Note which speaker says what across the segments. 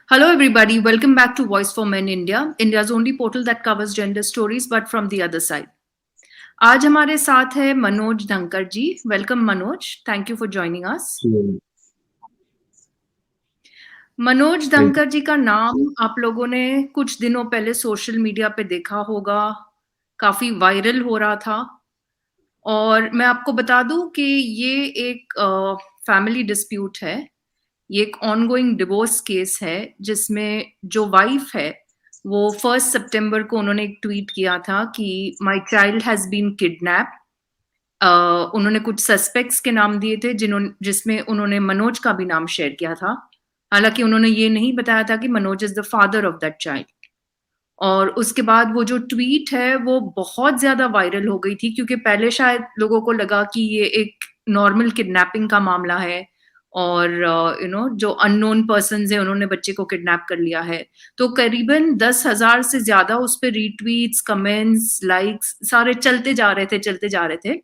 Speaker 1: Hello, everybody. Welcome back to Voice for Men India, India's only portal that covers gender stories, but from the other side. आज हमारे साथ है Manoj Dhankar ji. Welcome Manoj. Thank you for joining us. Manoj Dhankar ji का नाम आप लोगों ने कुछ दिनों पहले सोशल मीडिया पे देखा होगा. काफी वायरल हो रहा था. और मैं आपको बता दूं कि ये एक फैमिली डिस्प्यूट है. ये एक ऑनगोइंग डिवोर्स केस है जिसमें जो वाइफ है वो 1 सितंबर को उन्होंने एक ट्वीट किया था कि my child has been kidnap. उन्होंने कुछ सस्पेक्ट्स के नाम दिए थे जिसमें उन्होंने मनोज का भी नाम शेयर किया था. हालांकि उन्होंने ये नहीं बताया था कि Manoj is the father of that child. और उसके बाद वो जो ट्वीट है वो बहुत ज्यादा वायरल हो गई थी क्योंकि पहले शायद लोगों को लगा कि ये एक नॉर्मल किडनैपिंग का मामला है और जो अननोन पर्सन है उन्होंने बच्चे को किडनैप कर लिया है. तो करीबन 10,000 से ज्यादा उस पर रीट्वीट्स, कमेंट्स, लाइक्स सारे चलते जा रहे थे.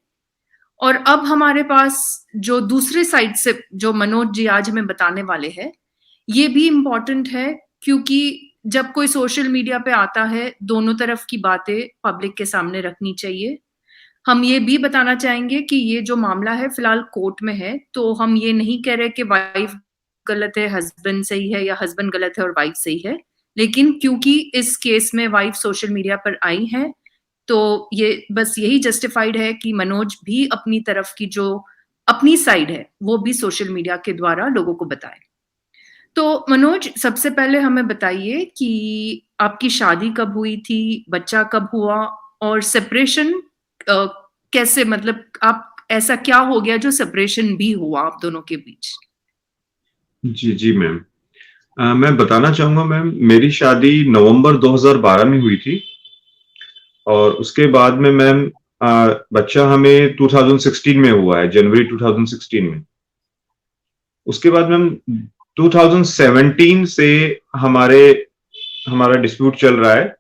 Speaker 1: और अब हमारे पास जो दूसरे साइड से जो मनोज जी आज हमें बताने वाले हैं ये भी इम्पोर्टेंट है क्योंकि जब कोई सोशल मीडिया पे आता है दोनों तरफ की बातें पब्लिक के सामने रखनी चाहिए. हम ये भी बताना चाहेंगे कि ये जो मामला है फिलहाल कोर्ट में है, तो हम ये नहीं कह रहे कि वाइफ गलत है, हस्बैंड सही है, या हस्बैंड गलत है और वाइफ सही है. लेकिन क्योंकि इस केस में वाइफ सोशल मीडिया पर आई है तो ये बस यही जस्टिफाइड है कि मनोज भी अपनी तरफ की जो अपनी साइड है वो भी सोशल मीडिया के द्वारा लोगों को बताए. तो मनोज, सबसे पहले हमें बताइए कि आपकी शादी कब हुई थी, बच्चा कब हुआ और सेपरेशन कैसे, मतलब आप ऐसा क्या हो गया जो सेपरेशन भी हुआ आप दोनों के बीच?
Speaker 2: जी जी मैम, मैं बताना चाहूंगा मैम, मेरी शादी नवंबर 2012 में हुई थी और उसके बाद में मैम बच्चा हमें 2016 में हुआ है, जनवरी 2016 में. उसके बाद मैम 2017 से हमारा डिस्प्यूट चल रहा है.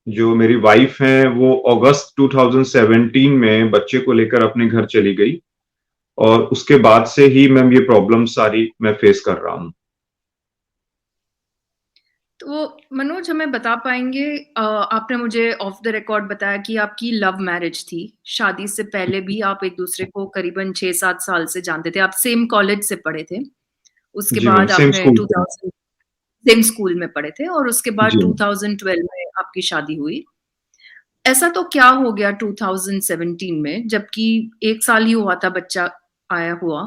Speaker 2: जो मेरी वाइफ है वो अगस्त 2017 में बच्चे को लेकर अपने घर चली गई और उसके बाद से ही मैम ये प्रॉब्लम सारी मैं फेस कर रहा हूँ.
Speaker 1: तो मनोज, हमें बता पाएंगे, आपने मुझे ऑफ द रिकॉर्ड बताया कि आपकी लव मैरिज थी. शादी से पहले भी आप एक दूसरे को करीबन 6-7 साल से जानते थे. आप सेम कॉलेज से पढ़े थे. उसके
Speaker 2: जी मैम,
Speaker 1: बाद
Speaker 2: सेम
Speaker 1: आपने
Speaker 2: स्कूल से.
Speaker 1: 2000 सेम स्कूल में पढ़े थे और उसके बाद
Speaker 2: जी
Speaker 1: 2012 में आपकी शादी हुई. ऐसा तो क्या हो गया 2017 में, जबकि 1 साल ही हुआ था बच्चा आया हुआ.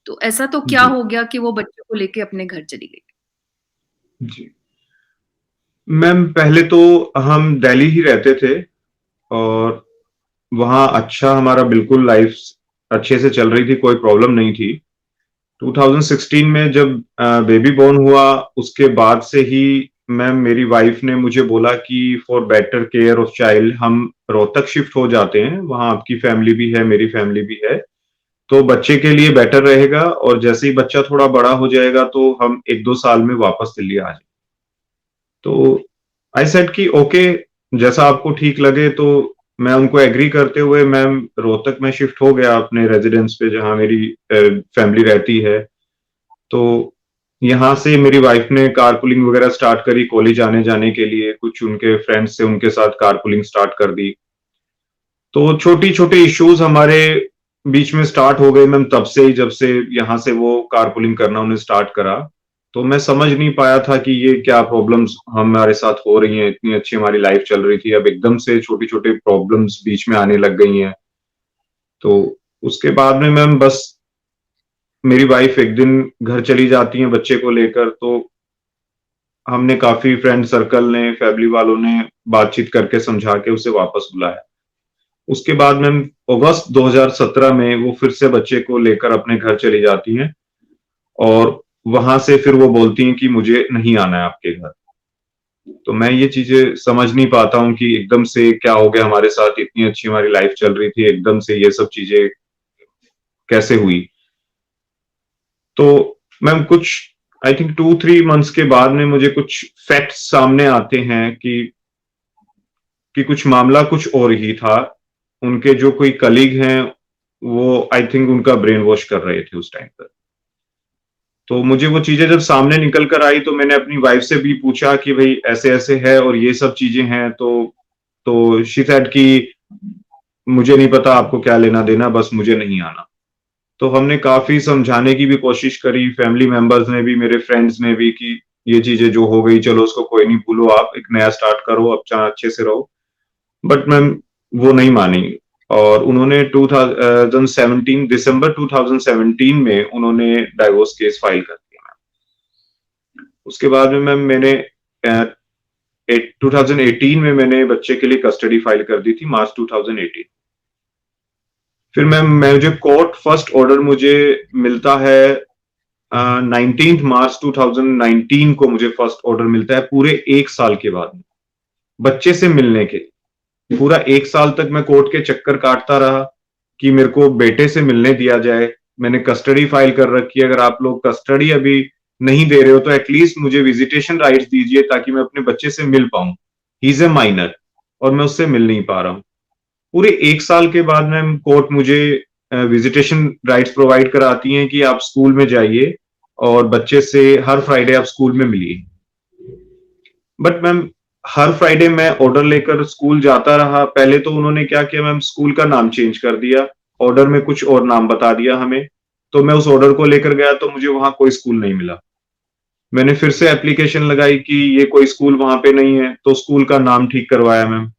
Speaker 1: तो ऐसा तो क्या
Speaker 2: जी
Speaker 1: हो गया कि वो बच्चे को लेके अपने घर चली गई?
Speaker 2: जी मैम, पहले तो हम दिल्ली ही रहते थे और वहाँ अच्छा हमारा बिल्कुल लाइफ अच्छे से चल रही थी, कोई प्रॉब्लम नहीं थी. 2016 में जब बेबी बॉर्न हुआ उसके बाद से ही मैम मेरी वाइफ ने मुझे बोला कि for better care of child हम रोहतक शिफ्ट हो जाते हैं, वहाँ आपकी फैमिली भी है, मेरी फैमिली भी है, तो बच्चे के लिए बेटर रहेगा और जैसे ही बच्चा थोड़ा बड़ा हो जाएगा तो हम 1-2 साल में वापस दिल्ली आ जाए. तो आई सेड कि ओके, जैसा आपको ठीक लगे. तो मैं उनको एग्री करते हुए मैम रोहतक में शिफ्ट हो गया अपने रेजिडेंस पे जहाँ मेरी फैमिली रहती है. तो यहाँ से मेरी वाइफ ने कारपूलिंग वगैरह स्टार्ट करी कॉलेज आने जाने के लिए. कुछ उनके फ्रेंड्स से उनके साथ कारपूलिंग स्टार्ट कर दी. तो छोटी छोटे इश्यूज हमारे बीच में स्टार्ट हो गए मैम तब से ही, जब से यहाँ से वो कारपूलिंग करना उन्हें स्टार्ट करा. तो मैं समझ नहीं पाया था कि ये क्या प्रॉब्लम्स हमारे साथ हो रही हैं. इतनी अच्छी हमारी लाइफ चल रही थी, अब एकदम से छोटी छोटे प्रॉब्लम्स बीच में आने लग गई हैं. तो उसके बाद में मैम बस मेरी वाइफ एक दिन घर चली जाती है बच्चे को लेकर. तो हमने काफी फ्रेंड सर्कल ने, फैमिली वालों ने बातचीत करके समझा के उसे वापस बुलाया. उसके बाद मैम अगस्त 2017 में वो फिर से बच्चे को लेकर अपने घर चली जाती हैं और वहां से फिर वो बोलती हैं कि मुझे नहीं आना है आपके घर. तो मैं ये चीजें समझ नहीं पाता हूँ कि एकदम से क्या हो गया हमारे साथ. इतनी अच्छी हमारी लाइफ चल रही थी, एकदम से ये सब चीजें कैसे हुई. तो मैम कुछ आई थिंक 2-3 मंथ्स के बाद में मुझे कुछ फैक्ट्स सामने आते हैं कि कुछ मामला कुछ और ही था. उनके जो कोई कलीग हैं वो आई थिंक उनका ब्रेन वॉश कर रहे थे उस टाइम पर. तो मुझे वो चीज़ें जब सामने निकल कर आई तो मैंने अपनी वाइफ़ से भी पूछा कि भई ऐसे-ऐसे है और ये सब चीज़ें हैं, तो शी सेड कि मुझे नहीं पता आपको क्या लेना-देना, बस मुझे नहीं आना। तो हमने काफ़ी समझाने की भी कोशिश करी, फैमिली मेंबर्स ने भी, मेरे फ्रेंड्स ने भी कि ये चीज़ें जो हो गई चलो उसको कोई नहीं, भूलो आप, एक नया स्टार्ट करो, अच्छा अच्छे से रहो। बट मैम वो नहीं मानी और उन्होंने 2017 दिसंबर 2017 में उन्होंने डाइवोर्स केस फाइल कर दिया मैम। उसके बाद में मैम मैंने 2018 में मैंने बच्चे के लिए कस्टडी फाइल कर दी थी, मार्च 2018। फिर मैम मुझे कोर्ट फर्स्ट ऑर्डर मुझे मिलता है 19 मार्च 2019 को मुझे फर्स्ट ऑर्डर मिलता है पूरे 1 साल के बाद बच्चे से मिलने के। पूरा 1 साल तक मैं कोर्ट के चक्कर काटता रहा कि मेरे को बेटे से मिलने दिया जाए। मैंने कस्टडी फाइल कर रखी है, अगर आप लोग कस्टडी अभी नहीं दे रहे हो तो एटलीस्ट मुझे विजिटेशन राइट्स दीजिए ताकि मैं अपने बच्चे से मिल पाऊँ। ही इज़ अ माइनर और मैं उससे मिल नहीं पा रहा हूँ। पूरे 1 साल के बाद मैम कोर्ट मुझे विजिटेशन राइट्स प्रोवाइड कराती हैं कि आप स्कूल में जाइए और बच्चे से हर फ्राइडे आप स्कूल में मिलिए। बट मैम हर फ्राइडे मैं ऑर्डर लेकर स्कूल जाता रहा। पहले तो उन्होंने क्या किया मैम स्कूल का नाम चेंज कर दिया। ऑर्डर में कुछ और नाम बता दिया हमें। तो मैं उस ऑर्डर को लेकर गया तो मुझे वहाँ कोई स्कूल नहीं मिला। मैंने फिर से एप्लीकेशन लगाई कि ये कोई स्कूल वहाँ पे नहीं है, तो स्कूल का नाम ठीक करवाया मैम।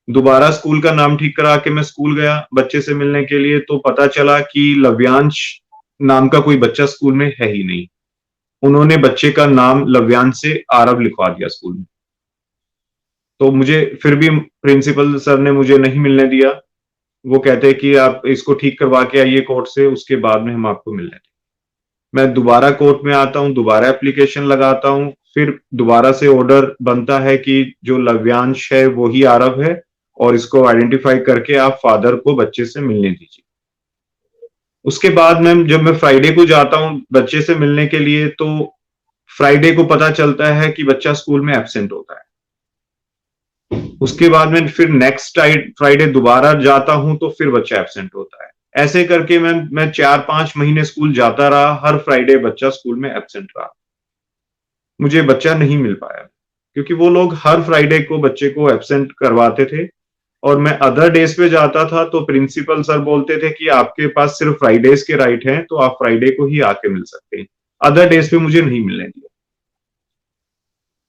Speaker 2: दोबारा स्कूल का नाम ठीक करा के मैं स्कूल गया बच्चे से मिलने के लिए तो पता चला कि लव्यांश नाम का कोई बच्चा स्कूल में है ही नहीं। उन्होंने बच्चे का नाम लव्यांश से आरव लिखवा दिया स्कूल में। तो मुझे फिर भी प्रिंसिपल सर ने मुझे नहीं मिलने दिया। वो कहते हैं कि आप इसको ठीक करवा के आइए कोर्ट से, उसके बाद में हम आपको मिलने देंगे। मैं दोबारा कोर्ट में आता हूँ, दोबारा एप्लीकेशन लगाता हूँ, फिर दोबारा से ऑर्डर बनता है कि जो लव्यांश है वो ही आरव है और इसको आइडेंटिफाई करके आप फादर को बच्चे से मिलने दीजिए। उसके बाद मैम जब मैं फ्राइडे को जाता हूँ बच्चे से मिलने के लिए तो फ्राइडे को पता चलता है कि बच्चा स्कूल में एब्सेंट होता है। उसके बाद में फिर नेक्स्ट फ्राइडे दोबारा जाता हूं तो फिर बच्चा एब्सेंट होता है। ऐसे करके मैं 4-5 महीने स्कूल जाता रहा, हर फ्राइडे बच्चा स्कूल में एब्सेंट रहा। मुझे बच्चा नहीं मिल पाया क्योंकि वो लोग हर फ्राइडे को बच्चे को एब्सेंट करवाते थे और मैं अदर डेज पे जाता था तो प्रिंसिपल सर बोलते थे कि आपके पास सिर्फ फ्राइडेज के राइट हैं तो आप फ्राइडे को ही आके मिल सकते हैं। अदर डेज पे मुझे नहीं मिलने दिया।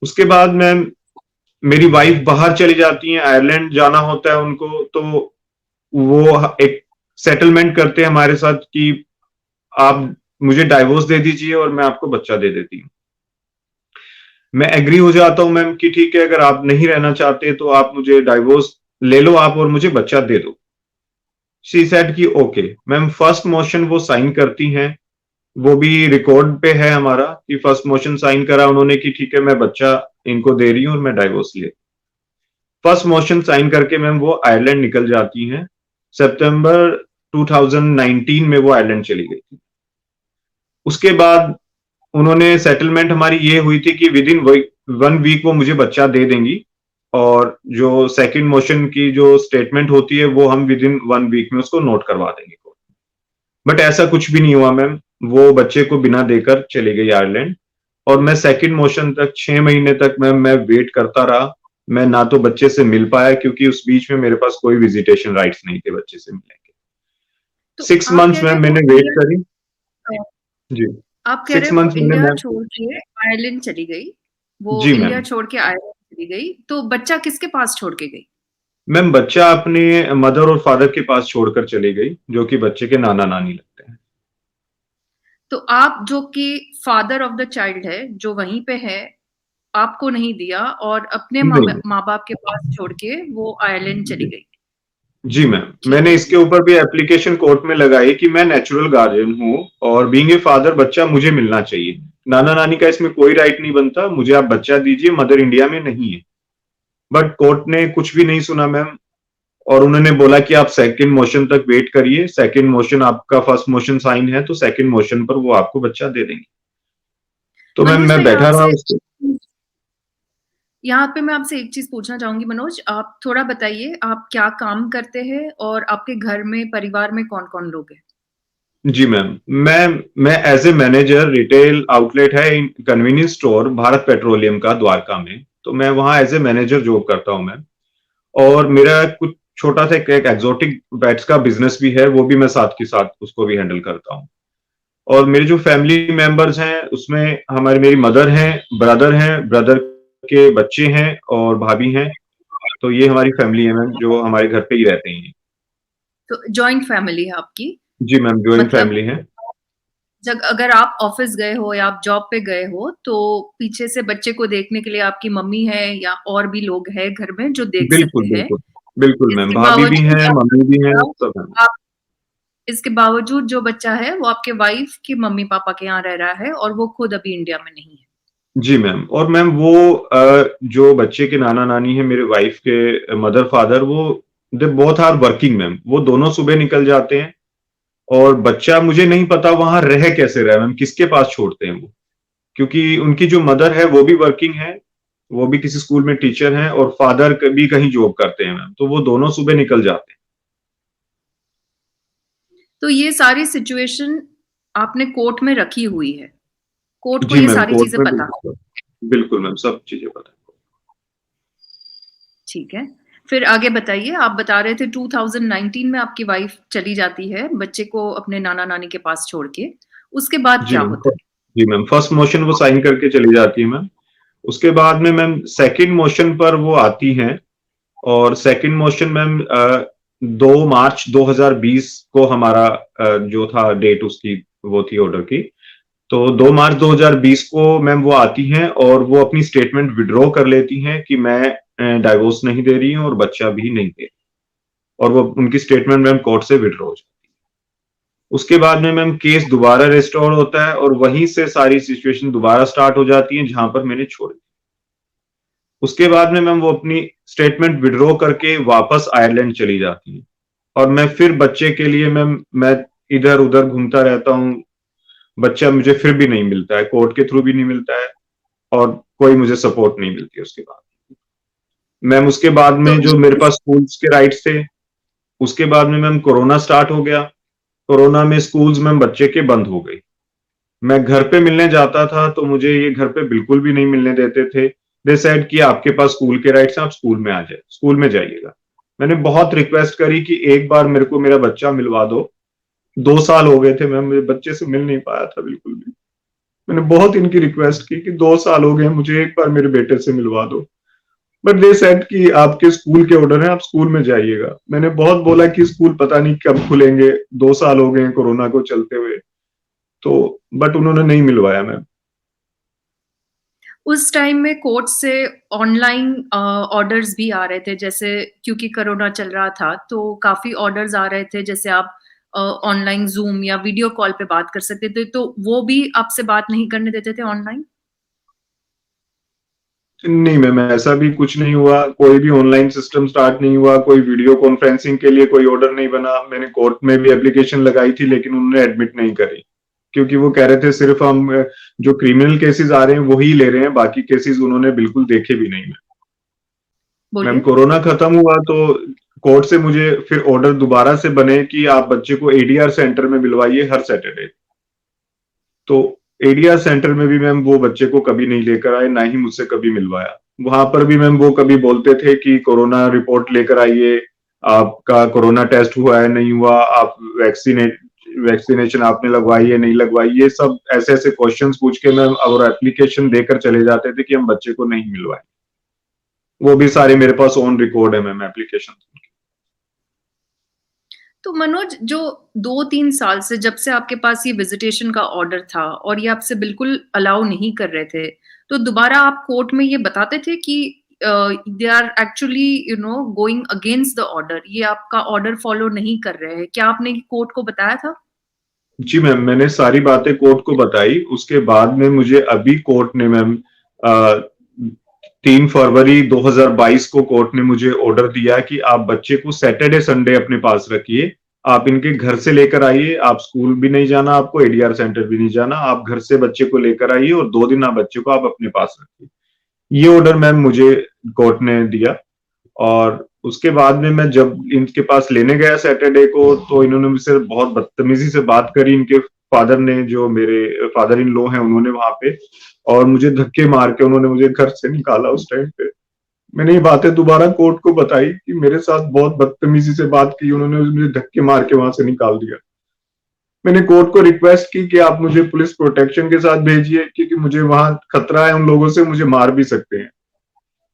Speaker 2: उसके बाद मैं मेरी वाइफ बाहर चली जाती हैं, आयरलैंड जाना होता है उनको, तो वो एक सेटलमेंट करते हैं हमारे साथ कि आप मुझे डाइवोर्स दे दीजिए और मैं आपको बच्चा दे देती हूँ। मैं एग्री हो जाता हूँ मैम कि ठीक है अगर आप नहीं रहना चाहते तो आप मुझे डाइवोर्स ले लो आप और मुझे बच्चा दे दो। शी सेड कि ओके। मैम फर्स्ट मोशन वो साइन करती हैं, वो भी रिकॉर्ड पे है हमारा कि फर्स्ट मोशन साइन करा उन्होंने कि ठीक है मैं बच्चा इनको दे रही हूँ और मैं डाइवोर्स ले। फर्स्ट मोशन साइन करके मैम वो आयरलैंड निकल जाती हैं। सितंबर 2019 में वो आयरलैंड चली गई थी। उसके बाद उन्होंने सेटलमेंट हमारी ये हुई थी कि विद इन 1 वीक वो मुझे बच्चा दे देंगी और जो सेकंड मोशन की जो स्टेटमेंट होती है वो हम विद इन 1 वीक में उसको नोट करवा देंगे। बट ऐसा कुछ भी नहीं हुआ मैम। वो बच्चे को बिना देकर चली गई आयरलैंड और मैं सेकंड मोशन तक 6 महीने तक मैम मैं वेट करता रहा। मैं ना तो बच्चे से मिल पाया क्योंकि उस बीच में मेरे पास कोई विजिटेशन राइट्स नहीं थे बच्चे से मिलने के।
Speaker 1: तो
Speaker 2: 6
Speaker 1: आप कह
Speaker 2: मंथ्स
Speaker 1: रहे
Speaker 2: मैम
Speaker 1: हैं वो
Speaker 2: मैंने वेट
Speaker 1: इंडिया
Speaker 2: करी।
Speaker 1: अ,
Speaker 2: जी।
Speaker 1: आप कह रहे
Speaker 2: 6
Speaker 1: हैं वो
Speaker 2: मंथ्स मैंने
Speaker 1: इंडिया
Speaker 2: मैम।
Speaker 1: छोड़ के आयरलैंड चली गई, वो
Speaker 2: जी
Speaker 1: इंडिया
Speaker 2: मैम।
Speaker 1: छोड़ के आयरलैंड चली गई, तो बच्चा किसके पास छोड़ के गई?
Speaker 2: मैम बच्चा अपने मदर और फादर के पास छोड़कर चली गई, जो कि बच्चे के नाना-नानी लगते हैं।
Speaker 1: तो आप जो कि फादर ऑफ द चाइल्ड है, जो वहीं पे है, आपको नहीं दिया और अपने
Speaker 2: नहीं।
Speaker 1: माँ-बाप के पास छोड़ के वो आयरलैंड चली
Speaker 2: जी।
Speaker 1: गई।
Speaker 2: जी मैम,
Speaker 1: ठीक
Speaker 2: मैंने
Speaker 1: है।
Speaker 2: इसके ऊपर भी एप्लीकेशन कोर्ट में लगाई कि मैं नेचुरल गार्डियन हूँ और बीइंग ए फादर बच्चा मुझे मिलना चाहिए। नाना-नानी का इसमें कोई राइट नहीं बनता, मुझे आप बच्चा दीजिए, मदर इंडिया में नहीं है। बट कोर्ट ने कुछ भी नहीं सुना मैम और उन्होंने बोला कि आप सेकंड मोशन तक वेट करिए, सेकंड मोशन आपका फर्स्ट मोशन साइन है तो सेकंड मोशन पर वो आपको बच्चा दे देंगे। तो मैम
Speaker 1: मनोज
Speaker 2: मैं
Speaker 1: मैं यहाँ
Speaker 2: बैठा रहा
Speaker 1: से
Speaker 2: उसके।
Speaker 1: यहाँ पे मैं आपसे एक चीज़ पूछना चाहूँगी मनोज, आप थोड़ा बताइए आप क्या काम करते हैं और आपके घर में, परिवार में कौन-कौन लोग हैं?
Speaker 2: जी मैम, मैं as a manager retail outlet है इन कन्वीनियंस स्टोर भारत पेट्रोलियम का द्वारका में, तो मैं वहाँ एज़ ए मैनेजर जॉब करता हूँ मैम। और मेरा कुछ छोटा-सा एक एक एक्सोटिक पेट्स का बिज़नेस भी है, वो भी मैं साथ के साथ उसको भी हैंडल करता हूँ। और मेरे जो फैमिली मेंबर्स हैं, उसमें हमारी मेरी मदर हैं, ब्रदर के बच्चे हैं और भाभी हैं, तो ये हमारी फैमिली है मैम, जो हमारे घर पे ही रहते हैं।
Speaker 1: तो जॉइंट फैमिली है आपकी?
Speaker 2: जी मैम, जॉइंट
Speaker 1: मतलब
Speaker 2: फैमिली है।
Speaker 1: जब अगर आप ऑफिस गए हो या आप जॉब पे गए हो, तो पीछे से बच्चे को देखने के लिए आपकी मम्मी है या और भी लोग हैं घर में जो देख
Speaker 2: बिल्कुल,
Speaker 1: सकते हैं।
Speaker 2: बिल्कुल। बिल्कुल मैम,
Speaker 1: इसके
Speaker 2: भाभी भी
Speaker 1: बावजूद
Speaker 2: हैं,
Speaker 1: आप
Speaker 2: मम्मी भी हैं, सब हैं।
Speaker 1: आप इसके बावजूद जो बच्चा है वो आपके वाइफ के मम्मी-पापा के यहाँ रह रहा है और वो खुद अभी इंडिया में नहीं है।
Speaker 2: जी मैम, और मैम वो जो बच्चे के नाना-नानी हैं, मेरे वाइफ के मदर-फादर, वो they both are working ma'am. वो दोनों सुबह निकल जाते हैं और बच्चा मुझे नहीं पता वहाँ रह कैसे रहा है मैम, किसके पास छोड़ते हैं वो? क्योंकि उनकी जो मदर है वो भी वर्किंग है, वो भी किसी स्कूल में टीचर हैं और फादर क भी कहीं जॉब करते हैं मैम, तो वो दोनों सुबह निकल जाते हैं।
Speaker 1: तो ये सारी सिचुएशन आपने कोर्ट में रखी हुई है। कोर्ट को
Speaker 2: जी
Speaker 1: ये
Speaker 2: मैम,
Speaker 1: सारी
Speaker 2: कोर्ट
Speaker 1: चीज़ें
Speaker 2: में
Speaker 1: पता है।
Speaker 2: बिल्कुल, बिल्कुल मैम, सब चीज़ें पता है।
Speaker 1: ठीक है। फिर आगे बताइए, आप बता रहे थे 2019 में आपकी वाइफ चली जाती है, बच्चे को अपने नाना-नानी के पास छोड़ के। उसके बाद
Speaker 2: जी
Speaker 1: क्या
Speaker 2: मैम,
Speaker 1: होता है?
Speaker 2: जी मैम, फर्स्ट मोशन वो साइन करके चली जाती है मैम। उसके बाद में मैम सेकंड मोशन पर वो आती हैं और सेकंड मोशन मैम 2 मार्च 2020 को हमारा जो था डेट उसकी वो थी ऑर्डर की। तो 2 मार्च 2020 को मैम वो आती हैं और वो अपनी स्टेटमेंट विथड्रॉ कर लेती हैं कि मैं डाइवोर्स नहीं दे रही हूँ और बच्चा भी नहीं दे रही, और वो उनकी स्टेटमेंट मैम कोर्ट से विथड्रॉ हो जाती है। उसके बाद में मैम केस दोबारा रिस्टोर होता है और वहीं से सारी सिचुएशन दोबारा स्टार्ट हो जाती है जहां पर मैंने छोड़ी। उसके बाद में मैम वो अपनी स्टेटमेंट विथड्रॉ करके वापस आयरलैंड चली जाती हैं और मैं फिर बच्चे के लिए मैम मैं इधर-उधर घूमता रहता हूँ। बच्चा मुझे फिर भी नहीं मिलता है, कोर्ट के थ्रू भी नहीं मिलता है और कोई मुझे सपोर्ट नहीं मिलती है उसके बाद। मैम उसके बाद
Speaker 1: तो
Speaker 2: में जो मेरे पास स्कूल्स के राइट्स थे, उसके बाद में मैम कोरोना स्टार्ट हो गया। कोरोना में स्कूल्स मैम बच्चे के बंद हो गई। मैं घर पे मिलने जाता था तो मुझे ये घर पे बिल्कुल भी नहीं मिलने देते थे। दे सेड कि आपके पास स्कूल के राइट्स हैं, आप स्कूल में आ जाइए, स्कूल में जाइएगा। मैंने बहुत रिक्वेस्ट करी कि एक बार मेरे को मेरा बच्चा मिलवा दो। 2 साल हो गए थे मैम, मुझे बच्चे से मिल नहीं पाया था बिल्कुल भी। मैंने बहुत इनकी रिक्वेस्ट की कि 2 साल हो गए हैं, मुझे एक बार मेरे बेटे से मिलवा दो। बट दे सेड कि आपके स्कूल के ऑर्डर हैं, आप स्कूल में जाइएगा। मैंने बहुत बोला कि स्कूल पता नहीं कब खुलेंगे, 2 साल हो गए हैं कोरोना को चलते हुए। तो बट उन्होंने नहीं मिलवाया मैम।
Speaker 1: उस टाइम में कोर्ट से ऑनलाइन ऑर्डर्स भी आ रहे थे, जैसे क्योंकि कोरोना चल रहा था, तो काफ़ी ऑर्डर्स आ रहे थे, जैसे आप ऑनलाइन ज़ूम या वीडियो कॉल पे बात कर सकते थे, तो वो भी आपसे बात नहीं करने देते थे ऑनलाइन?
Speaker 2: नहीं मैम, ऐसा भी कुछ नहीं हुआ, कोई भी ऑनलाइन सिस्टम स्टार्ट नहीं हुआ, कोई वीडियो कॉन्फ्रेंसिंग के लिए कोई ऑर्डर नहीं बना। मैंने कोर्ट में भी एप्लीकेशन लगाई थी लेकिन उन्होंने एडमिट नहीं करी, क्योंकि वो कह रहे थे सिर्फ हम जो क्रिमिनल केसेस आ रहे हैं वही ले रहे हैं, बाकी केसेस उन्होंने बिल्कुल देखे भी नहीं। मैम
Speaker 1: बोलिए।
Speaker 2: कोरोना खत्म हुआ तो कोर्ट से मुझे फिर ऑर्डर दोबारा से बने कि आप बच्चे को एडीआर सेंटर में मिलवाइए हर सैटरडे। तो एडीआर सेंटर में भी मैम वो बच्चे को कभी नहीं लेकर आए, ना ही मुझसे कभी मिलवाया। वहां पर भी मैम वो कभी बोलते थे कि कोरोना रिपोर्ट लेकर आइए, आपका कोरोना टेस्ट हुआ है नहीं हुआ, आप वैक्सीनेशन आपने लगवाई है नहीं लगवाई, ये सब ऐसे ऐसे क्वेश्चंस पूछ के मैम और एप्लीकेशन देकर चले जाते थे कि हम बच्चे को नहीं मिलवाए। वो भी सारे मेरे पास ऑन रिकॉर्ड है मैम एप्लीकेशन।
Speaker 1: तो मनोज, जो 2-3 साल से जब से आपके पास ये विज़िटेशन का ऑर्डर था और ये आपसे बिल्कुल अलाउ नहीं कर रहे थे, तो दोबारा आप कोर्ट में ये बताते थे कि they are actually going against the order, ये आपका ऑर्डर फॉलो नहीं कर रहे हैं। क्या आपने कोर्ट को बताया था?
Speaker 2: जी मैम, मैंने सारी बातें कोर्ट को बताई। उसके बाद में मुझे अभी कोर्ट ने मैम 3 फरवरी 2022 को कोर्ट ने मुझे ऑर्डर दिया कि आप बच्चे को सैटरडे संडे अपने पास रखिए। आप इनके घर से लेकर आइए, आप स्कूल भी नहीं जाना, आपको एडीआर सेंटर भी नहीं जाना, आप घर से बच्चे को लेकर आइए और 2 दिन आप बच्चे को आप अपने पास रखिए। ये ऑर्डर मैम मुझे कोर्ट ने दिया और उसके बाद में मैं जब इनके पास लेने गया सैटरडे को, तो इन्होंने मुझसे बहुत बदतमीजी से बात करी। इनके फादर ने, जो मेरे फादर इन लॉ हैं, उन्होंने वहां पे, और मुझे धक्के मार के उन्होंने मुझे घर से निकाला उस टाइम पे। मैंने ये बातें दोबारा कोर्ट को बताई कि मेरे साथ बहुत बदतमीजी से बात की, उन्होंने मुझे धक्के मार के वहां से निकाल दिया। मैंने कोर्ट को रिक्वेस्ट की कि आप मुझे पुलिस प्रोटेक्शन के साथ भेजिए, क्योंकि मुझे वहां खतरा है, उन लोगों से मुझे मार भी सकते हैं।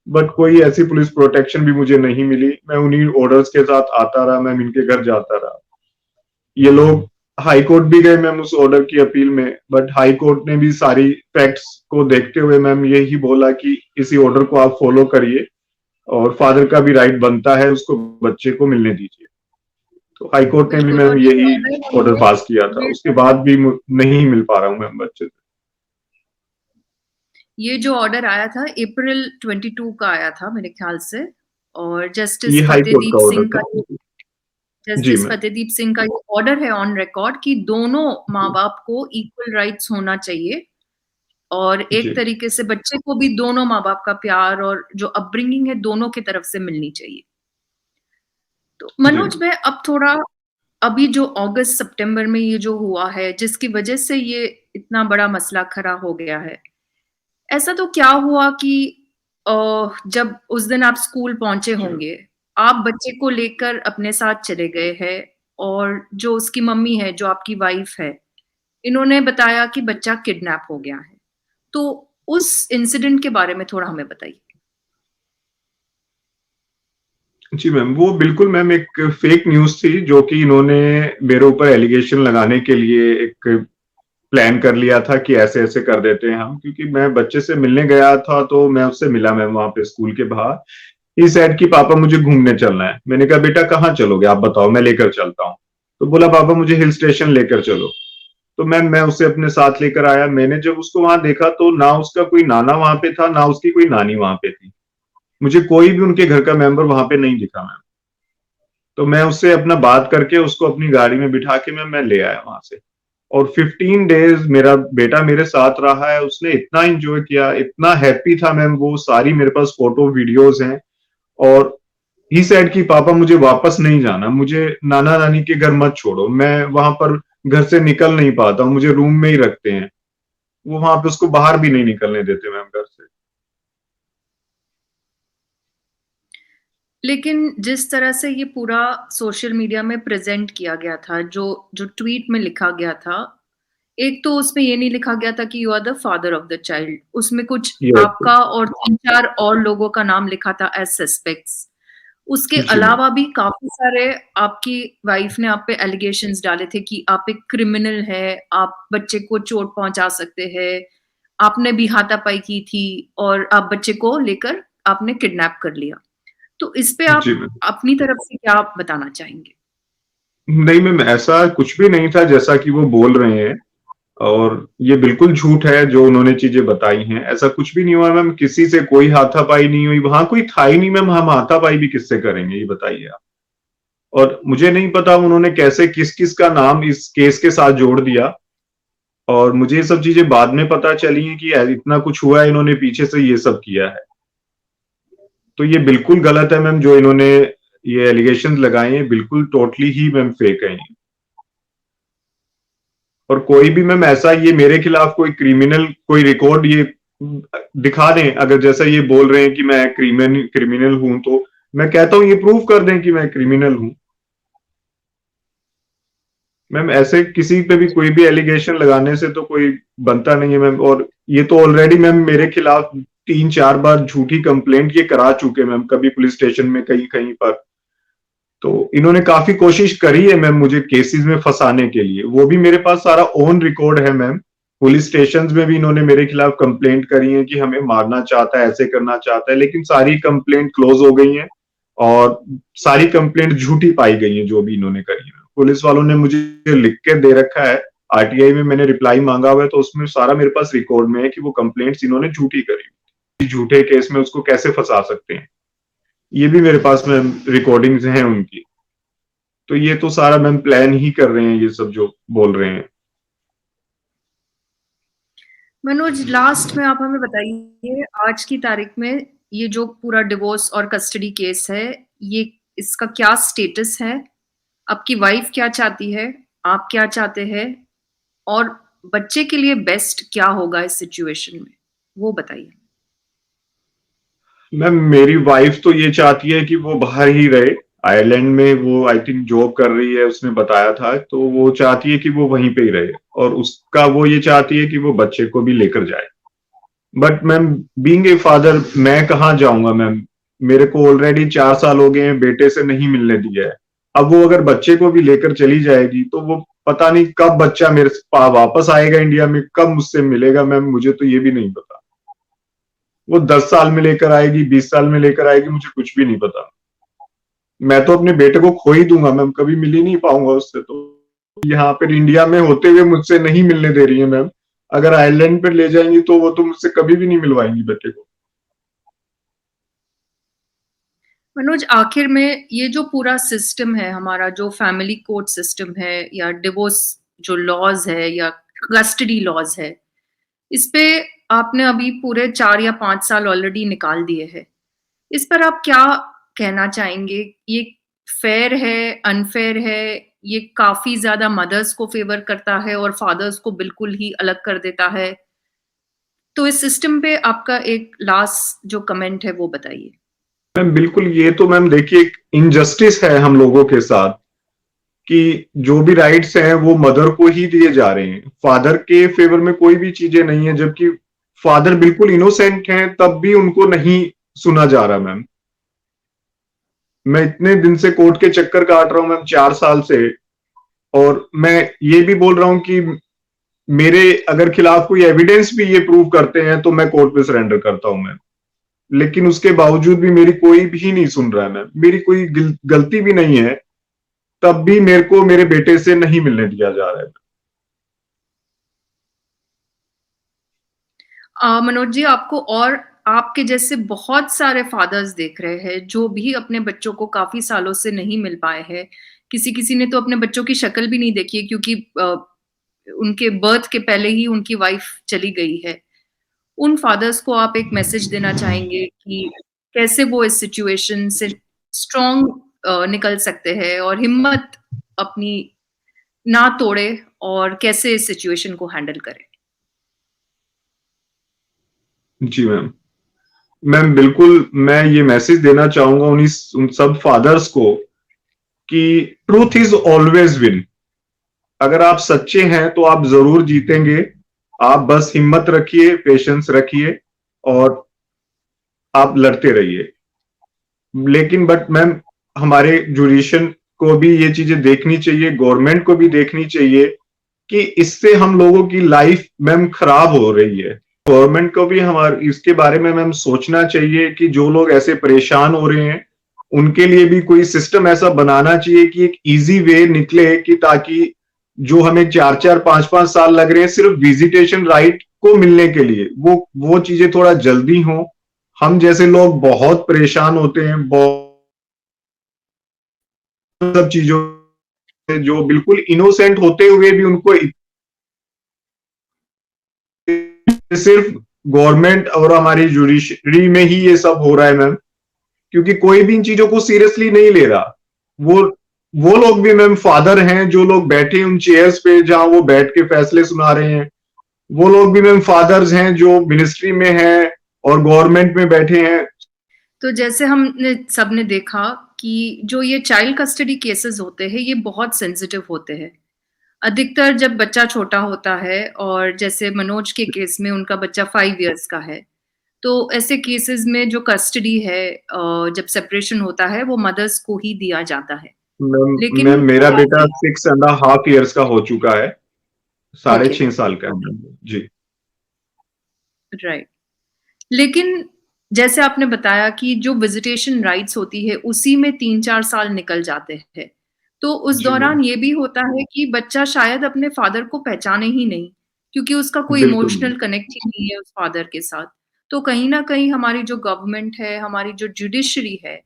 Speaker 2: बट कोई ऐसी पुलिस प्रोटेक्शन भी मुझे नहीं मिली। मैं उन्हीं ऑर्डर्स के साथ आता रहा, मैं इनके घर जाता रहा। ये लोग हाई कोर्ट भी गए मैम उस ऑर्डर की अपील में, बट हाई कोर्ट ने भी सारी फैक्ट्स को देखते हुए मैम यही बोला कि इसी ऑर्डर को आप फॉलो करिए, और फादर का भी राइट बनता है, उसको बच्चे को मिलने दीजिए। तो हाई कोर्ट ने भी
Speaker 1: बिल्कुल।
Speaker 2: मैम
Speaker 1: और ये
Speaker 2: यही
Speaker 1: ऑर्डर
Speaker 2: ऑर्डर
Speaker 1: हमने
Speaker 2: पास किया था।
Speaker 1: ये
Speaker 2: उसके
Speaker 1: जो
Speaker 2: बाद भी नहीं मिल पा रहा हूँ मैम बच्चे से।
Speaker 1: ये जो ऑर्डर आया था अप्रैल 22 का आया था मेरे ख्याल से, और
Speaker 2: ये हाई कोर्ट का ऑर्डर था। जी
Speaker 1: जस्टिस
Speaker 2: मैम।
Speaker 1: फतेहदीप सिंह का ये ऑर्डर है ऑन रिकॉर्ड कि दोनों माँ बाप को इक्वल राइट्स होना चाहिए, और एक
Speaker 2: जी
Speaker 1: तरीके से बच्चे को भी दोनों माँ बाप का प्यार और जो अपब्रिंगिंग है दोनों की तरफ से मिलनी चाहिए। तो
Speaker 2: जी
Speaker 1: मनोज,
Speaker 2: मैम।
Speaker 1: मैं अब थोड़ा, अभी जो अगस्त सितंबर में ये जो हुआ है जिसकी वजह से ये इतना बड़ा मसला खड़ा हो गया है, ऐसा तो क्या हुआ कि जब उस दिन आप स्कूल पहुंचे
Speaker 2: जी मैम।
Speaker 1: होंगे, आप बच्चे को लेकर अपने साथ चले गए हैं, और जो उसकी मम्मी है, जो आपकी वाइफ है, इन्होंने बताया कि बच्चा किडनैप हो गया है। तो उस इंसिडेंट के बारे में थोड़ा हमें बताइए।
Speaker 2: जी मैम, वो बिल्कुल मैम एक फेक न्यूज़ थी, जो कि इन्होंने मेरे ऊपर एलिगेशन लगाने के लिए एक प्लान कर लिया था कि ऐसे-ऐसे कर देते हैं हम। क्योंकि मैं बच्चे से मिलने गया था, तो मैं उससे मिला मैम वहाँ पे स्कूल के बाहर। ही सेड कि पापा मुझे घूमने चलना है। मैंने कहा बेटा कहाँ चलोगे आप बताओ, मैं लेकर चलता हूँ। तो बोला पापा मुझे हिल स्टेशन लेकर चलो। तो मैम मैं उसे अपने साथ लेकर आया। मैंने जब उसको वहाँ देखा, तो ना उसका कोई नाना वहाँ पे था, ना उसकी कोई नानी वहाँ पे थी। मुझे कोई भी उनके घर का मेंबर वहाँ पे नहीं दिखा मैम। तो मैं उससे अपना बात करके उसको अपनी गाड़ी में बिठा के मैं ले आया वहां से। और 15 डेज मेरा बेटा मेरे साथ रहा है। उसने इतना एंजॉय किया, इतना हैप्पी था मैम, वो सारी मेरे पास फोटो वीडियोस हैं। और ही सेड कि पापा मुझे वापस नहीं जाना, मुझे नाना नानी के घर मत छोड़ो, मैं वहां पर घर से निकल नहीं पाता हूँ, मुझे रूम में ही रखते हैं। वो वहां पे उसको बाहर भी नहीं निकलने देते मैम घर से।
Speaker 1: लेकिन जिस तरह से ये पूरा सोशल मीडिया में प्रेजेंट किया गया था, जो जो ट्वीट में लिखा गया था, एक तो उसमें ये नहीं लिखा गया था कि you are the father of the child, उसमें कुछ
Speaker 2: यस।
Speaker 1: आपका और 3-4 और लोगों का नाम लिखा था एज सस्पेक्ट्स। उसके
Speaker 2: जी मैम।
Speaker 1: अलावा भी काफ़ी सारे आपकी वाइफ ने आप पे एलिगेशंस डाले थे कि आप एक क्रिमिनल हैं, आप बच्चे को चोट पहुँचा सकते हैं, आपने भी हाथापाई की थी, और आप बच्चे को लेकर आपने किडनैप कर लिया। तो इस पे
Speaker 2: जी
Speaker 1: आप
Speaker 2: मैम।
Speaker 1: अपनी तरफ से क्या बताना चाहेंगे?
Speaker 2: नहीं मैम, ऐसा कुछ भी नहीं था जैसा कि वो बोल रहे हैं। और ये बिल्कुल झूठ है जो उन्होंने चीजें बताई हैं। ऐसा कुछ भी नहीं हुआ मैम, किसी से कोई हाथापाई नहीं हुई, वहां कोई था ही नहीं मैम। हम हाथापाई भी किससे करेंगे ये बताइए आप। और मुझे नहीं पता उन्होंने कैसे किस किस का नाम इस केस के साथ जोड़ दिया। और मुझे ये सब चीजें बाद में पता चली हैं कि इतना कुछ हुआ है, इन्होंने पीछे से ये सब किया है। तो ये बिल्कुल गलत है मैम, जो इन्होंने ये एलिगेशन लगाए हैं, बिल्कुल टोटली ही मैम फेक है ये। और कोई भी मैम ऐसा ये मेरे खिलाफ कोई क्रिमिनल कोई रिकॉर्ड ये दिखा दें, अगर जैसा ये बोल रहे हैं कि मैं क्रिमिनल क्रिमिनल हूं, तो मैं कहता हूं ये प्रूव कर दें कि मैं क्रिमिनल हूं। मैम ऐसे किसी पे भी कोई भी एलिगेशन लगाने से तो कोई बनता नहीं है मैम। और ये तो ऑलरेडी मैम मेरे खिलाफ 3-4 बार झूठी कंप्लेंट ये करा चुके मैम, कभी पुलिस स्टेशन में, कहीं कहीं पर। तो इन्होंने काफी कोशिश करी है मैम मुझे केसेस में फंसाने के लिए। वो भी मेरे पास सारा ऑन रिकॉर्ड है मैम। पुलिस स्टेशंस में भी इन्होंने मेरे खिलाफ कंप्लेंट करी है कि हमें मारना चाहता है, ऐसे करना चाहता है, लेकिन सारी कंप्लेंट क्लोज हो गई हैं। और सारी कंप्लेंट झूठी पाई गई हैं जो भी इन्होंने करी है। पुलिस वालों ने मुझे लिख के दे रखा है, आरटीआई में मैंने रिप्लाई मांगा हुआ है, तो उसमें सारा मेरे पास रिकॉर्ड में है कि वो कंप्लेंट्स इन्होंने झूठी करी। झूठे केस में उसको कैसे फंसा सकते हैं, ये भी मेरे पास में रिकॉर्डिंग्स हैं उनकी। तो ये तो सारा मैम प्लान ही कर रहे हैं ये सब जो बोल रहे हैं।
Speaker 1: मनोज, लास्ट में आप हमें बताइए, आज की तारीख में ये जो पूरा डिवोर्स और कस्टडी केस है, ये इसका क्या स्टेटस है? आपकी वाइफ़ क्या चाहती है? आप क्या चाहते हैं? और बच्चे के लिए बेस्ट क्या होगा इस सिचुएशन में? वो बताइए।
Speaker 2: मैम मेरी वाइफ तो ये चाहती है कि वो बाहर ही रहे। आयरलैंड में वो आई थिंक जॉब कर रही है, उसने बताया था। तो वो चाहती है कि वो वहीं पे ही रहे, और उसका वो ये चाहती है कि वो बच्चे को भी लेकर जाए। But ma'am, being a father, मैं कहाँ जाऊंगा मैम? मेरे को ऑलरेडी 4 साल हो गए हैं बेटे से नहीं मिलने दिया है। अब वो अगर बच्चे को भी लेकर चली जाएगी तो वो पता नहीं कब बच्चा मेरे वापस आएगा इंडिया में, कब मुझसे मिलेगा मैम, मुझे तो ये भी नहीं पता। वो 10 साल में लेकर आएगी, 20 साल में लेकर आएगी, मुझे कुछ भी नहीं पता। मैं तो अपने बेटे को खो ही दूंगा मैम, कभी मिल ही नहीं पाऊंगा उससे। तो यहाँ पर इंडिया में होते हुए मुझसे नहीं मिलने दे रही है मैम। अगर आयरलैंड पर ले जाएंगी तो वो तो मुझसे कभी भी नहीं मिलवाएंगी बेटे को।
Speaker 1: मनोज, आखिर में ये जो पूरा सिस्टम है हमारा, जो फैमिली कोर्ट सिस्टम है या डिवोर्स जो लॉज़ है या कस्टडी लॉज़ है, इस पे आपने अभी पूरे 4 या 5 साल ऑलरेडी निकाल दिए हैं। इस पर आप क्या कहना चाहेंगे? ये फेयर है, अनफेयर है? ये काफ़ी ज़्यादा मदर्स को फ़ेवर करता है और फादर्स को बिल्कुल ही अलग कर देता है। तो इस सिस्टम पे आपका एक लास्ट जो कमेंट है वो बताइए।
Speaker 2: मैम बिल्कुल, ये तो मैम देखिए एक इनजस्टिस है हम लोगों के साथ, कि जो भी राइट्स हैं वो मदर को ही दिए जा रहे हैं, फादर के फेवर में कोई भी चीजें नहीं है। जबकि फादर बिल्कुल इनोसेंट हैं, तब भी उनको नहीं सुना जा रहा मैम। मैं इतने दिन से कोर्ट के चक्कर काट रहा हूं मैम, 4 साल से। और मैं ये भी बोल रहा हूं कि मेरे अगर खिलाफ कोई एविडेंस भी ये प्रूव करते हैं तो मैं कोर्ट में सरेंडर करता हूं मैम। लेकिन उसके बावजूद भी मेरी कोई भी नहीं सुन रहा है मैम, मेरी कोई गलती भी नहीं है, तब भी मेरे को मेरे बेटे से नहीं मिलने दिया जा रहा है।
Speaker 1: मनोज जी, आपको और आपके जैसे बहुत सारे फादर्स देख रहे हैं, जो भी अपने बच्चों को काफ़ी सालों से नहीं मिल पाए हैं। किसी-किसी ने तो अपने बच्चों की शक्ल भी नहीं देखी है क्योंकि उनके बर्थ के पहले ही उनकी वाइफ चली गई है। उन फादर्स को आप एक मैसेज देना चाहेंगे कि कैसे वो इस सिचुएशन से स्ट्रॉन्ग निकल सकते हैं और हिम्मत अपनी ना तोड़े और कैसे इस सिचुएशन को हैंडल करें?
Speaker 2: जी मैम। मैम बिल्कुल, मैं ये मैसेज देना चाहूंगा उन सब फादर्स को कि ट्रूथ इज ऑलवेज विन। अगर आप सच्चे हैं तो आप जरूर जीतेंगे। आप बस हिम्मत रखिए, पेशेंस रखिए, और आप लड़ते रहिए। लेकिन बट मैम, हमारे जुडिशन को भी ये चीजें देखनी चाहिए, गवर्नमेंट को भी देखनी चाहिए कि इससे हम लोगों की लाइफ मैम खराब हो रही है। गवर्नमेंट को भी हमारे इसके बारे में मैम सोचना चाहिए कि जो लोग ऐसे परेशान हो रहे हैं उनके लिए भी कोई सिस्टम ऐसा बनाना चाहिए कि एक इजी वे निकले, कि ताकि जो हमें 4-4 5-5 साल लग रहे हैं सिर्फ विजिटेशन राइट को मिलने के लिए, वो चीजें थोड़ा जल्दी हो। हम जैसे लोग बहुत परेशान होते हैं, बहुत सब चीजों से, जो बिल्कुल इनोसेंट होते हुए भी उनको सिर्फ गवर्नमेंट और हमारी जुडिशरी में ही ये सब हो रहा है मैम, क्योंकि कोई भी इन चीजों को सीरियसली नहीं ले रहा। वो वो लोग भी मैम फादर हैं, जो लोग बैठे उन चेयर्स पे जहां वो बैठ के फैसले सुना रहे हैं, वो लोग भी मैम फादर्स हैं जो मिनिस्ट्री में हैं और गवर्नमेंट में बैठे हैं।
Speaker 1: तो जैसे हमने सबने देखा कि जो ये चाइल्ड कस्टडी केसेस होते हैं, ये बहुत सेंसिटिव होते हैं। अधिकतर जब बच्चा छोटा होता है और जैसे मनोज के केस में उनका बच्चा 5 इयर्स का है, तो ऐसे केसेस में जो कस्टडी है जब सेपरेशन होता है, वो मदर्स को ही दिया जाता है।
Speaker 2: मैम
Speaker 1: लेकिन
Speaker 2: मैम मेरा बेटा 6.5 इयर्स का हो चुका है, साढ़े
Speaker 1: ओके,
Speaker 2: 6 साल का है मैम। जी।
Speaker 1: राइट। लेकिन जैसे आपने बताया कि जो विज़िटेशन राइट्स होती है, उसी में 3-4 साल निकल जाते हैं। तो उस
Speaker 2: जी मैम।
Speaker 1: दौरान ये भी होता है कि बच्चा शायद अपने फ़ादर को पहचाने ही नहीं, क्योंकि उसका कोई
Speaker 2: बिल्कुल मैम।
Speaker 1: इमोशनल कनेक्ट ही नहीं है उस फ़ादर के साथ। तो कहीं न कहीं हमारी जो गवर्नमेंट है, हमारी जो जुडिशरी है,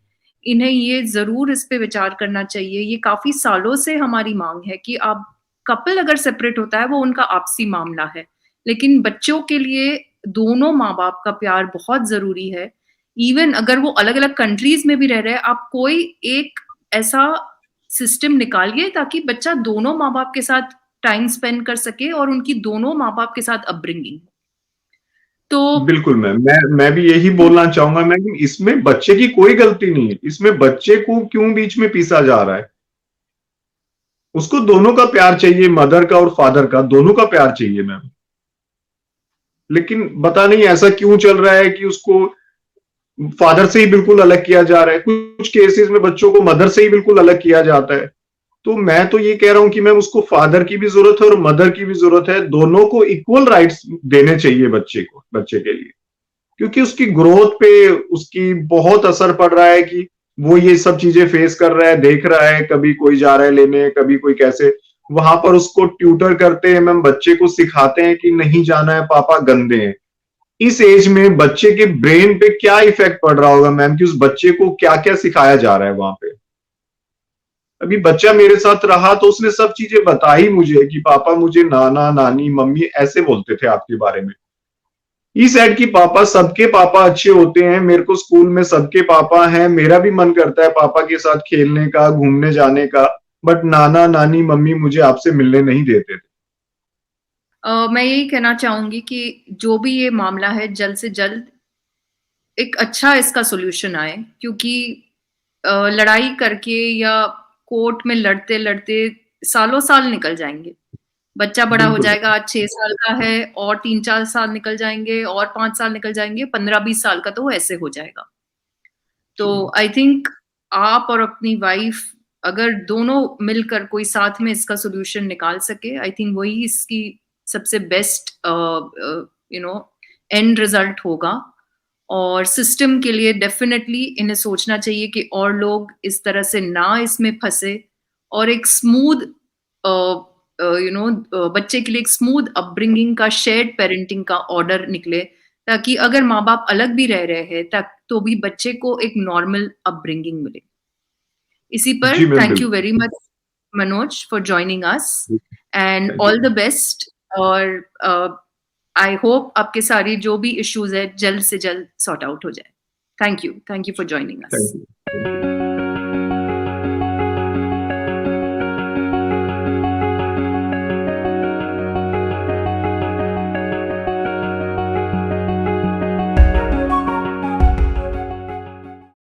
Speaker 1: इन्हें ये ज़रूर इस पे विचार करना चाहिए। ये काफ़ी सालों से हमारी माँग है कि अब कपल अगर सेपरेट होता है, वो उनका आपसी मामला है। लेकिन बच्चों के लिए दोनों माँ-बाप का प्यार बहुत ज़रूरी है। इवन अगर वो अलग-अलग कंट्रीज़ में भी रह रहे हैं, आप कोई एक ऐसा सिस्टम निकालिए ताकि बच्चा दोनों माँ-बाप के साथ टाइम स्पेंड कर सके और उनकी दोनों माँ-बाप के साथ अपब्रिंगिंग। तो
Speaker 2: बिल्कुल मैम, मैं भी यही बोलना चाहूँगा मैम कि इसमें बच्चे की कोई गलती नहीं है, इसमें बच्चे को क्यों बीच में पीसा जा रहा है? उसको दोनों का प्यार चाहिए, मदर का और फादर का, दोनों का प्यार चाहिए मैम। लेकिन पता नहीं ऐसा क्यों चल रहा है कि उसको फादर से ही बिल्कुल अलग किया जा रहा है। कुछ केसेस में बच्चों को मदर से ही बिल्कुल अलग किया जाता है। तो मैं तो ये कह रहा हूँ कि मैम उसको फादर की भी ज़रूरत है और मदर की भी ज़रूरत है। दोनों को इक्वल राइट्स देने चाहिए बच्चे के लिए। क्योंकि उसकी ग्रोथ पे उसकी बहुत असर पड़ रहा है कि वो ये सब चीजें फेस कर रहा है, देख रहा है, कभी कोई जा रहा है लेने, कभी कोई कैसे। वहां पर उसको ट्यूटर करते हैं मैम, बच्चे को सिखाते हैं कि नहीं जाना है, पापा गंदे हैं। इस एज में बच्चे के ब्रेन पे क्या इफेक्ट पड़ रहा होगा मैम कि उस बच्चे को क्या क्या सिखाया जा रहा है वहां पे। अभी बच्चा मेरे साथ रहा तो उसने सब चीजें बताई मुझे कि पापा मुझे नाना नानी मम्मी ऐसे बोलते थे आपके बारे में। इस ऐड की पापा, सबके पापा अच्छे होते हैं, मेरे को स्कूल में सबके पापा हैं, मेरा भी मन करता है पापा के साथ खेलने का, घूमने जाने का, बट नाना नानी मम्मी मुझे आपसे मिलने नहीं देते थे।
Speaker 1: मैं यही कहना चाहूँगी कि जो भी ये मामला है जल्द से जल्द एक अच्छा इसका सॉल्यूशन आए क्योंकि लड़ाई करके या कोर्ट में लड़ते-लड़ते सालों-साल निकल जाएँगे। बच्चा बड़ा हो
Speaker 2: बिल्कुल।
Speaker 1: जाएगा, 6 साल का है और 3-4 साल निकल जाएँगे और 5 साल निकल जाएँगे, 15-20 साल का तो वो ऐसे हो जाएगा। तो
Speaker 2: जी।
Speaker 1: आई थिंक आप और अपनी वाइफ अगर दोनों मिलकर कोई साथ में इसका सॉल्यूशन निकाल सके, आई थिंक वही इसकी सबसे best you know and result होगा। और सिस्टम के लिए डेफिनिटली इन्हें सोचना चाहिए कि और लोग इस तरह से ना इसमें फंसे और एक स्मूथ बच्चे के लिए एक स्मूथ अपब्रिंगिंग का शेयर्ड पेरेंटिंग का ऑर्डर निकले ताकि अगर माँ बाप अलग भी रह रहे हैं तक तो भी बच्चे को एक नॉर्मल अपब्रिंगिंग मिले। इसी पर
Speaker 2: जी मैम,
Speaker 1: थैंक यू
Speaker 2: बिल्कुल।
Speaker 1: Very much Manoj for joining us and
Speaker 2: thank
Speaker 1: all
Speaker 2: you.
Speaker 1: The best. और आई होप आपके सारी जो भी इश्यूज है जल्द से जल्द सॉर्ट आउट हो जाए। Thank you for joining us.
Speaker 2: Thank you.